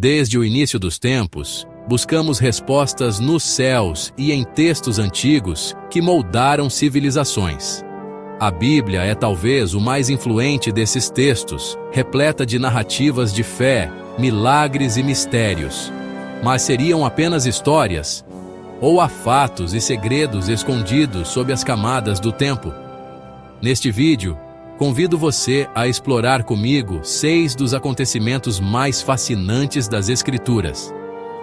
Desde o início dos tempos, buscamos respostas nos céus e em textos antigos que moldaram civilizações. A Bíblia é talvez o mais influente desses textos, repleta de narrativas de fé, milagres e mistérios. Mas seriam apenas histórias? Ou há fatos e segredos escondidos sob as camadas do tempo? Neste vídeo, convido você a explorar comigo 6 dos acontecimentos mais fascinantes das Escrituras.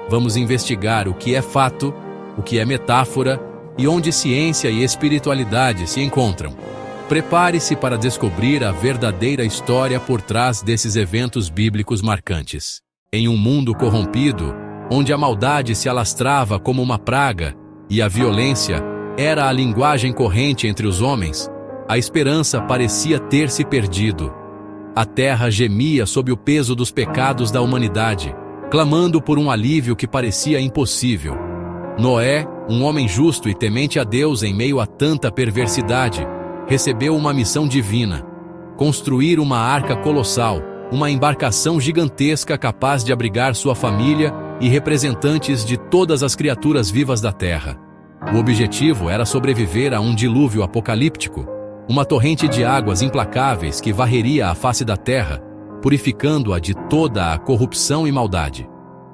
Vamos investigar o que é fato, o que é metáfora e onde ciência e espiritualidade se encontram. Prepare-se para descobrir a verdadeira história por trás desses eventos bíblicos marcantes. Em um mundo corrompido, onde a maldade se alastrava como uma praga e a violência era a linguagem corrente entre os homens, a esperança parecia ter se perdido. A terra gemia sob o peso dos pecados da humanidade, clamando por um alívio que parecia impossível. Noé, um homem justo e temente a Deus em meio a tanta perversidade, recebeu uma missão divina: construir uma arca colossal, uma embarcação gigantesca capaz de abrigar sua família e representantes de todas as criaturas vivas da terra. O objetivo era sobreviver a um dilúvio apocalíptico, uma torrente de águas implacáveis que varreria a face da terra, purificando-a de toda a corrupção e maldade.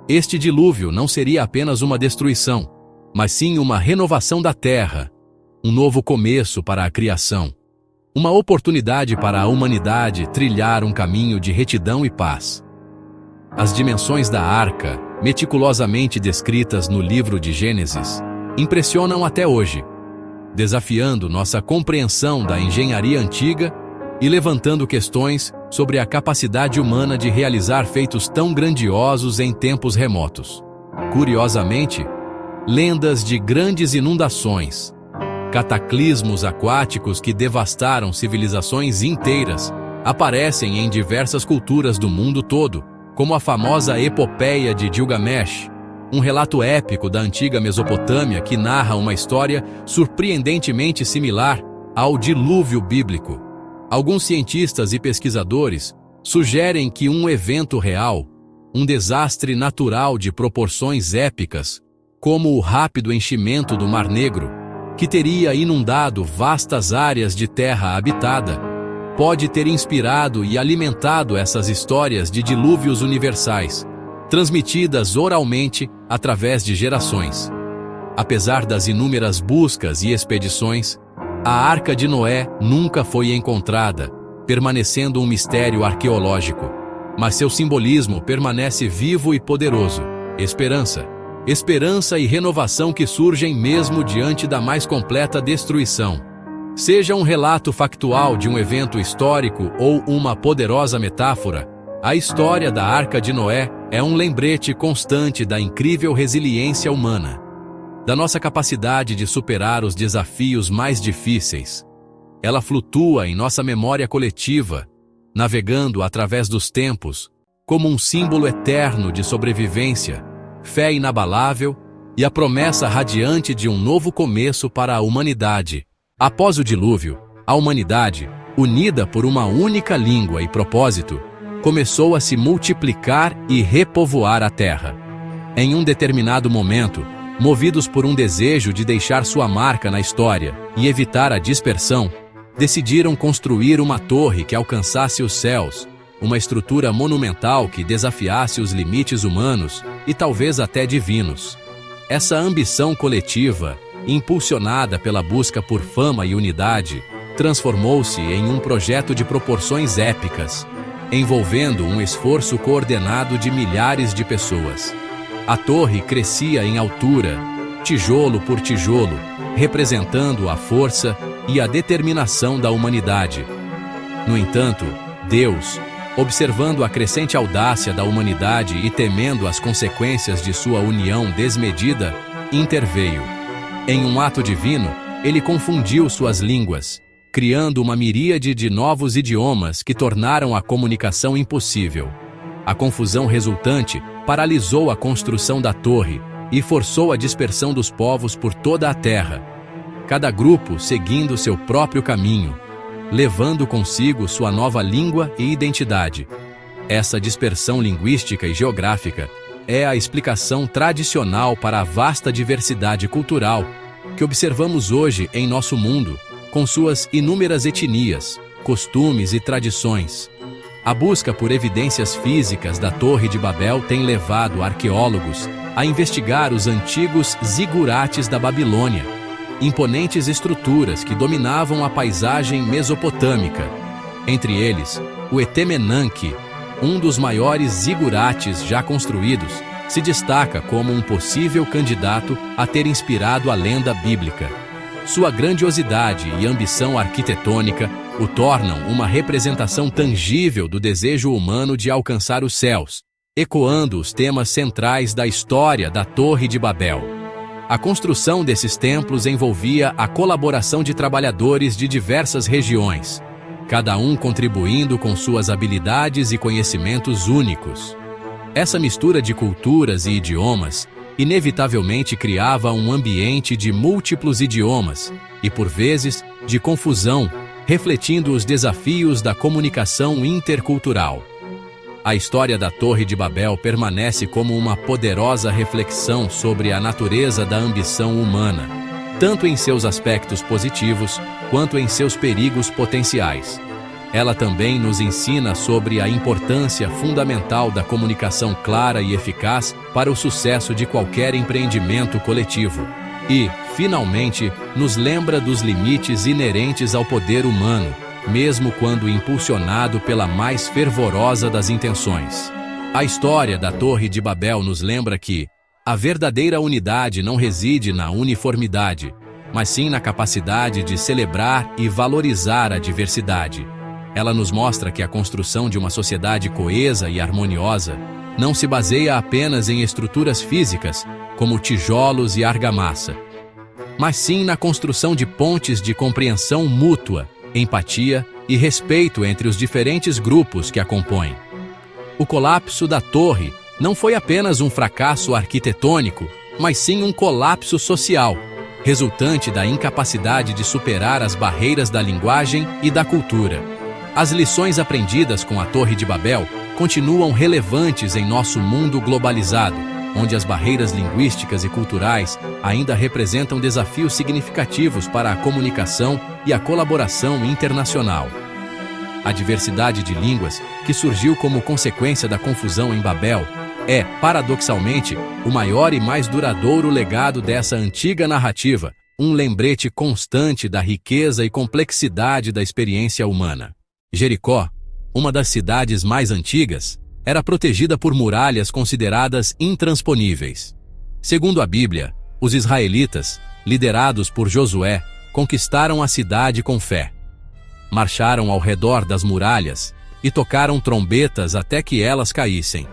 Este dilúvio não seria apenas uma destruição, mas sim uma renovação da terra, um novo começo para a criação, uma oportunidade para a humanidade trilhar um caminho de retidão e paz. As dimensões da arca, meticulosamente descritas no livro de Gênesis, impressionam até hoje, desafiando nossa compreensão da engenharia antiga e levantando questões sobre a capacidade humana de realizar feitos tão grandiosos em tempos remotos. Curiosamente, lendas de grandes inundações, cataclismos aquáticos que devastaram civilizações inteiras aparecem em diversas culturas do mundo todo, como a famosa epopeia de Gilgamesh, um relato épico da antiga Mesopotâmia que narra uma história surpreendentemente similar ao dilúvio bíblico. Alguns cientistas e pesquisadores sugerem que um evento real, um desastre natural de proporções épicas, como o rápido enchimento do Mar Negro, que teria inundado vastas áreas de terra habitada, pode ter inspirado e alimentado essas histórias de dilúvios universais, transmitidas oralmente através de gerações. Apesar das inúmeras buscas e expedições, a Arca de Noé nunca foi encontrada, permanecendo um mistério arqueológico. Mas seu simbolismo permanece vivo e poderoso. Esperança e renovação que surgem mesmo diante da mais completa destruição. Seja um relato factual de um evento histórico ou uma poderosa metáfora, a história da Arca de Noé é um lembrete constante da incrível resiliência humana, da nossa capacidade de superar os desafios mais difíceis. Ela flutua em nossa memória coletiva, navegando através dos tempos, como um símbolo eterno de sobrevivência, fé inabalável e a promessa radiante de um novo começo para a humanidade. Após o dilúvio, a humanidade, unida por uma única língua e propósito, começou a se multiplicar e repovoar a terra. Em um determinado momento, movidos por um desejo de deixar sua marca na história e evitar a dispersão, decidiram construir uma torre que alcançasse os céus, uma estrutura monumental que desafiasse os limites humanos e talvez até divinos. Essa ambição coletiva, impulsionada pela busca por fama e unidade, transformou-se em um projeto de proporções épicas, envolvendo um esforço coordenado de milhares de pessoas. A torre crescia em altura, tijolo por tijolo, representando a força e a determinação da humanidade. No entanto, Deus, observando a crescente audácia da humanidade e temendo as consequências de sua união desmedida, interveio. Em um ato divino, ele confundiu suas línguas, criando uma miríade de novos idiomas que tornaram a comunicação impossível. A confusão resultante paralisou a construção da torre e forçou a dispersão dos povos por toda a terra, cada grupo seguindo seu próprio caminho, levando consigo sua nova língua e identidade. Essa dispersão linguística e geográfica é a explicação tradicional para a vasta diversidade cultural que observamos hoje em nosso mundo, com suas inúmeras etnias, costumes e tradições. A busca por evidências físicas da Torre de Babel tem levado arqueólogos a investigar os antigos zigurates da Babilônia, imponentes estruturas que dominavam a paisagem mesopotâmica. Entre eles, o Etemenanque, um dos maiores zigurates já construídos, se destaca como um possível candidato a ter inspirado a lenda bíblica. Sua grandiosidade e ambição arquitetônica o tornam uma representação tangível do desejo humano de alcançar os céus, ecoando os temas centrais da história da Torre de Babel. A construção desses templos envolvia a colaboração de trabalhadores de diversas regiões, cada um contribuindo com suas habilidades e conhecimentos únicos. Essa mistura de culturas e idiomas inevitavelmente criava um ambiente de múltiplos idiomas e, por vezes, de confusão, refletindo os desafios da comunicação intercultural. A história da Torre de Babel permanece como uma poderosa reflexão sobre a natureza da ambição humana, tanto em seus aspectos positivos quanto em seus perigos potenciais. Ela também nos ensina sobre a importância fundamental da comunicação clara e eficaz para o sucesso de qualquer empreendimento coletivo. E, finalmente, nos lembra dos limites inerentes ao poder humano, mesmo quando impulsionado pela mais fervorosa das intenções. A história da Torre de Babel nos lembra que a verdadeira unidade não reside na uniformidade, mas sim na capacidade de celebrar e valorizar a diversidade. Ela nos mostra que a construção de uma sociedade coesa e harmoniosa não se baseia apenas em estruturas físicas, como tijolos e argamassa, mas sim na construção de pontes de compreensão mútua, empatia e respeito entre os diferentes grupos que a compõem. O colapso da torre não foi apenas um fracasso arquitetônico, mas sim um colapso social, resultante da incapacidade de superar as barreiras da linguagem e da cultura. As lições aprendidas com a Torre de Babel continuam relevantes em nosso mundo globalizado, onde as barreiras linguísticas e culturais ainda representam desafios significativos para a comunicação e a colaboração internacional. A diversidade de línguas, que surgiu como consequência da confusão em Babel, é, paradoxalmente, o maior e mais duradouro legado dessa antiga narrativa, um lembrete constante da riqueza e complexidade da experiência humana. Jericó, uma das cidades mais antigas, era protegida por muralhas consideradas intransponíveis. Segundo a Bíblia, os israelitas, liderados por Josué, conquistaram a cidade com fé. Marcharam ao redor das muralhas e tocaram trombetas até que elas caíssem.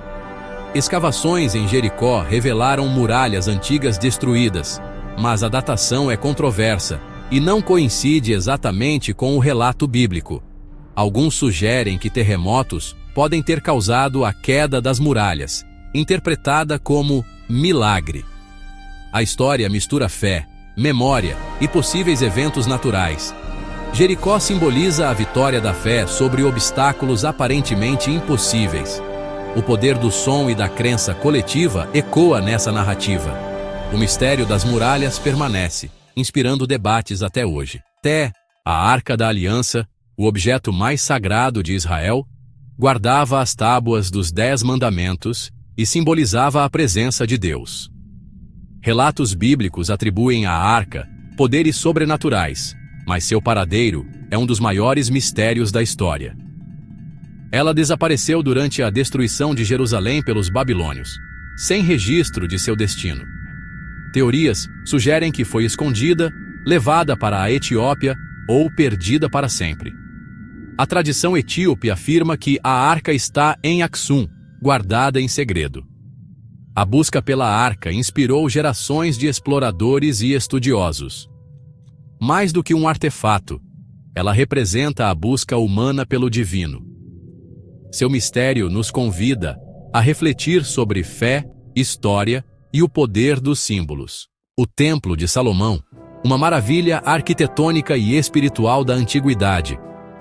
Escavações em Jericó revelaram muralhas antigas destruídas, mas a datação é controversa e não coincide exatamente com o relato bíblico. Alguns sugerem que terremotos podem ter causado a queda das muralhas, interpretada como milagre. A história mistura fé, memória e possíveis eventos naturais. Jericó simboliza a vitória da fé sobre obstáculos aparentemente impossíveis. O poder do som e da crença coletiva ecoa nessa narrativa. O mistério das muralhas permanece, inspirando debates até hoje. A Arca da Aliança, o objeto mais sagrado de Israel, guardava as tábuas dos 10 mandamentos e simbolizava a presença de Deus. Relatos bíblicos atribuem à arca poderes sobrenaturais, mas seu paradeiro é um dos maiores mistérios da história. Ela desapareceu durante a destruição de Jerusalém pelos babilônios, sem registro de seu destino. Teorias sugerem que foi escondida, levada para a Etiópia ou perdida para sempre. A tradição etíope afirma que a arca está em Aksum, guardada em segredo. A busca pela arca inspirou gerações de exploradores e estudiosos. Mais do que um artefato, ela representa a busca humana pelo divino. Seu mistério nos convida a refletir sobre fé, história e o poder dos símbolos. O Templo de Salomão, uma maravilha arquitetônica e espiritual da antiguidade,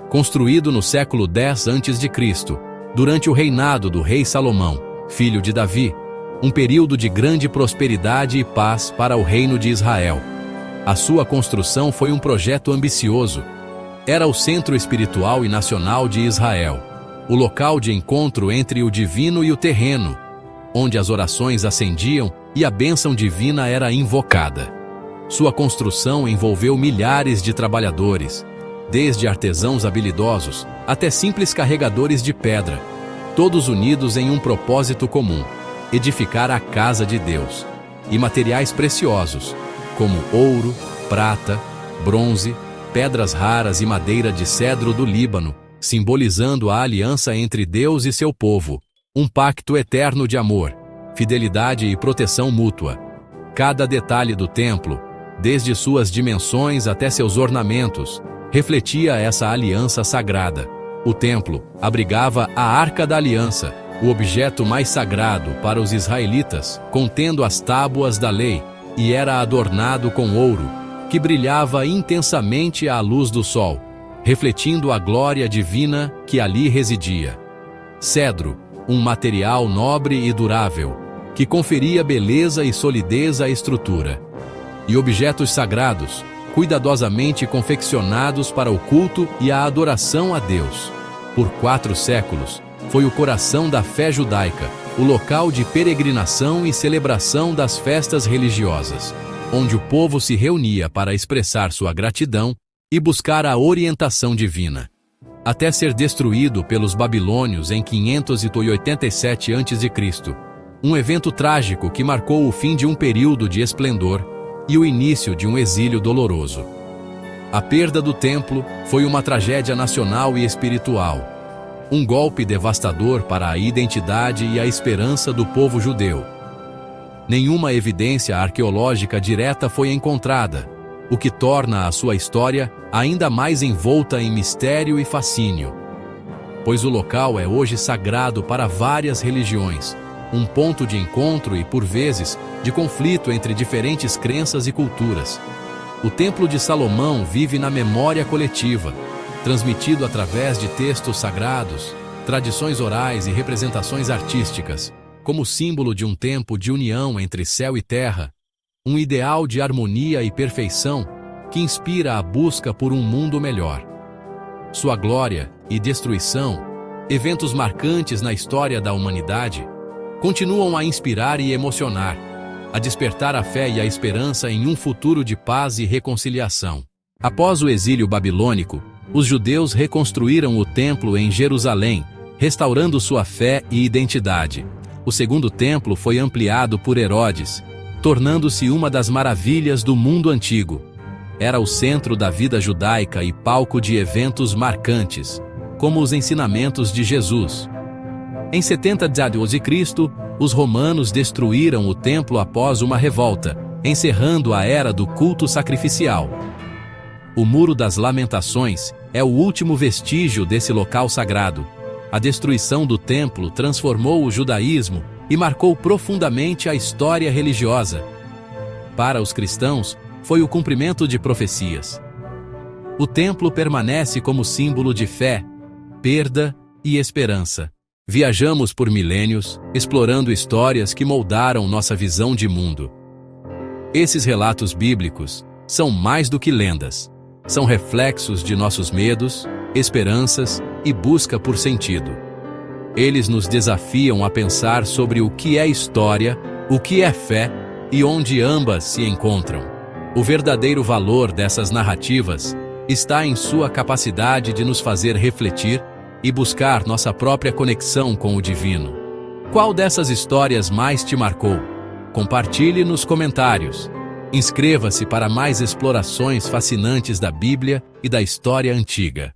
construído no século X a.C., durante o reinado do rei Salomão, filho de Davi, um período de grande prosperidade e paz para o reino de Israel. A sua construção foi um projeto ambicioso. Era o centro espiritual e nacional de Israel, o local de encontro entre o divino e o terreno, onde as orações ascendiam e a bênção divina era invocada. Sua construção envolveu milhares de trabalhadores, desde artesãos habilidosos até simples carregadores de pedra, todos unidos em um propósito comum: edificar a casa de Deus. E materiais preciosos, como ouro, prata, bronze, pedras raras e madeira de cedro do Líbano, simbolizando a aliança entre Deus e seu povo, um pacto eterno de amor, fidelidade e proteção mútua. Cada detalhe do templo, desde suas dimensões até seus ornamentos, refletia essa aliança sagrada. O templo abrigava a Arca da Aliança, o objeto mais sagrado para os israelitas, contendo as tábuas da lei, e era adornado com ouro, que brilhava intensamente à luz do sol, refletindo a glória divina que ali residia. Cedro, um material nobre e durável, que conferia beleza e solidez à estrutura. E objetos sagrados, cuidadosamente confeccionados para o culto e a adoração a Deus. Por 4 séculos, foi o coração da fé judaica, o local de peregrinação e celebração das festas religiosas, onde o povo se reunia para expressar sua gratidão e buscar a orientação divina. Até ser destruído pelos babilônios em 587 a.C., um evento trágico que marcou o fim de um período de esplendor e o início de um exílio doloroso. A perda do templo foi uma tragédia nacional e espiritual, um golpe devastador para a identidade e a esperança do povo judeu. Nenhuma evidência arqueológica direta foi encontrada, o que torna a sua história ainda mais envolta em mistério e fascínio. Pois o local é hoje sagrado para várias religiões, um ponto de encontro e, por vezes, de conflito entre diferentes crenças e culturas. O Templo de Salomão vive na memória coletiva, transmitido através de textos sagrados, tradições orais e representações artísticas, como símbolo de um tempo de união entre céu e terra, um ideal de harmonia e perfeição que inspira a busca por um mundo melhor. Sua glória e destruição, eventos marcantes na história da humanidade, continuam a inspirar e emocionar, a despertar a fé e a esperança em um futuro de paz e reconciliação. Após o exílio babilônico, os judeus reconstruíram o templo em Jerusalém, restaurando sua fé e identidade. O segundo templo foi ampliado por Herodes, tornando-se uma das maravilhas do mundo antigo. Era o centro da vida judaica e palco de eventos marcantes, como os ensinamentos de Jesus. Em 70 a.C., os romanos destruíram o templo após uma revolta, encerrando a era do culto sacrificial. O Muro das Lamentações é o último vestígio desse local sagrado. A destruição do templo transformou o judaísmo e marcou profundamente a história religiosa. Para os cristãos, foi o cumprimento de profecias. O templo permanece como símbolo de fé, perda e esperança. Viajamos por milênios, explorando histórias que moldaram nossa visão de mundo. Esses relatos bíblicos são mais do que lendas. São reflexos de nossos medos, esperanças e busca por sentido. Eles nos desafiam a pensar sobre o que é história, o que é fé e onde ambas se encontram. O verdadeiro valor dessas narrativas está em sua capacidade de nos fazer refletir e buscar nossa própria conexão com o divino. Qual dessas histórias mais te marcou? Compartilhe nos comentários. Inscreva-se para mais explorações fascinantes da Bíblia e da história antiga.